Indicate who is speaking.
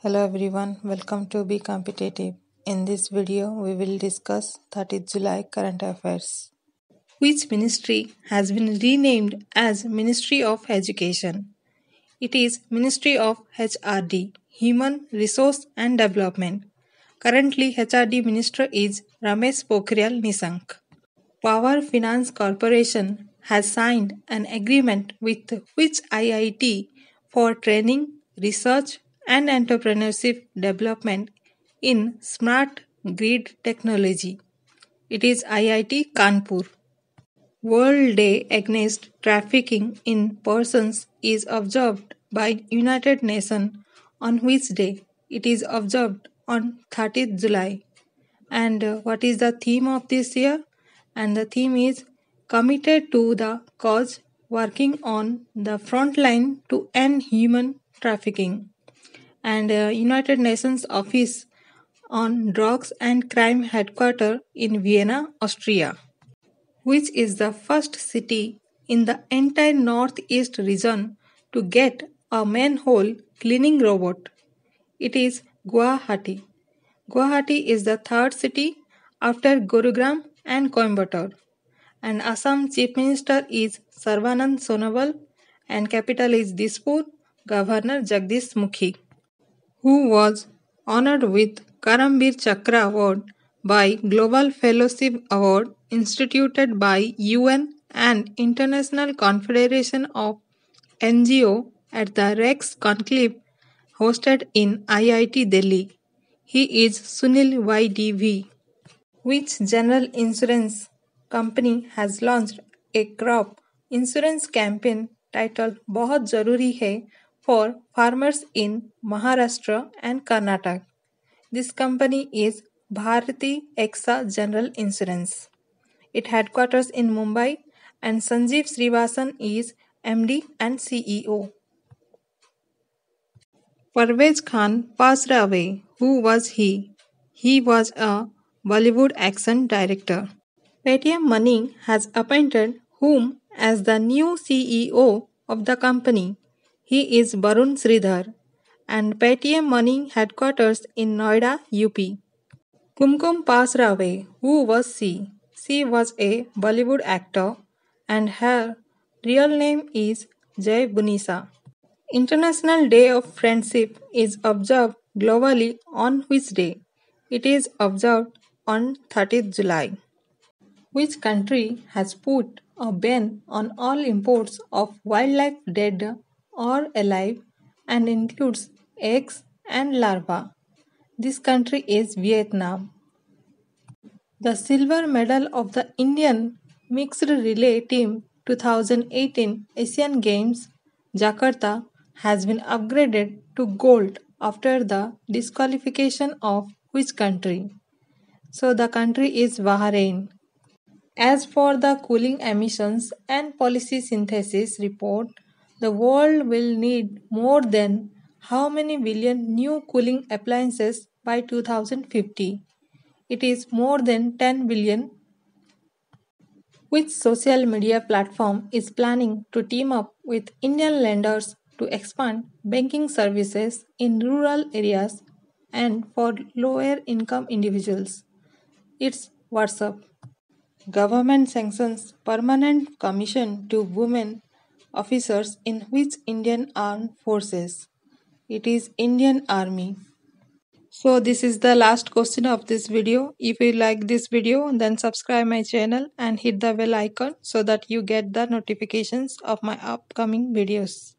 Speaker 1: Hello everyone, welcome to Be Competitive. In this video, we will discuss 30th July current affairs. Which ministry has been renamed as Ministry of Education? It is Ministry of HRD, Human Resource and Development. Currently, HRD Minister is Ramesh Pokhriyal Nishank. Power Finance Corporation has signed an agreement with which IIT for training, research, and entrepreneurship development in smart grid technology. It is IIT Kanpur. World Day Against Trafficking in Persons is observed by United Nations on which day? It is observed on 30th July. And what is the theme of this year? And the theme is committed to the cause, working on the front line to end human trafficking. And United Nations Office on Drugs and Crime headquarters in Vienna, Austria, which is the first city in the entire northeast region to get a manhole cleaning robot. It is Guwahati. Guwahati is the third city after Gurugram and Coimbatore. And Assam Chief Minister is Sarvanand Sonowal and capital is Dispur, Governor Jagdish Mukhi, who was honored with Karambir Chakra Award by Global Fellowship Award instituted by UN and International Confederation of NGO at the Rex Conclave hosted in IIT Delhi. He is Sunil YDV. Which general insurance company has launched a crop insurance campaign titled बहुत जरूरी है for farmers in Maharashtra and Karnataka? This company is Bharati Exa General Insurance. It headquarters in Mumbai and Sanjeev Srivasan is MD and CEO. Parvez Khan passed away. Who was he? He was a Bollywood action director. Paytm Money has appointed whom as the new CEO of the company? He is Barun Sridhar and Paytm Money headquarters in Noida, UP. Kumkum passed away. Who was she? She was a Bollywood actor and her real name is Jai Bunisa. International Day of Friendship is observed globally on which day? It is observed on 30th July. Which country has put a ban on all imports of wildlife dead or alive and includes eggs and larvae? This country is Vietnam. The silver medal of the Indian mixed relay team 2018 Asian Games Jakarta has been upgraded to gold after the disqualification of which country? So the country is Bahrain. As for the cooling emissions and policy synthesis report, the world will need more than how many billion new cooling appliances by 2050? It is more than 10 billion. Which social media platform is planning to team up with Indian lenders to expand banking services in rural areas and for lower income individuals? It's WhatsApp. Government sanctions permanent commission to women officers in which Indian Armed Forces? It is Indian Army. So this is the last question of this video. If you like this video, then subscribe my channel and hit the bell icon so that you get the notifications of my upcoming videos.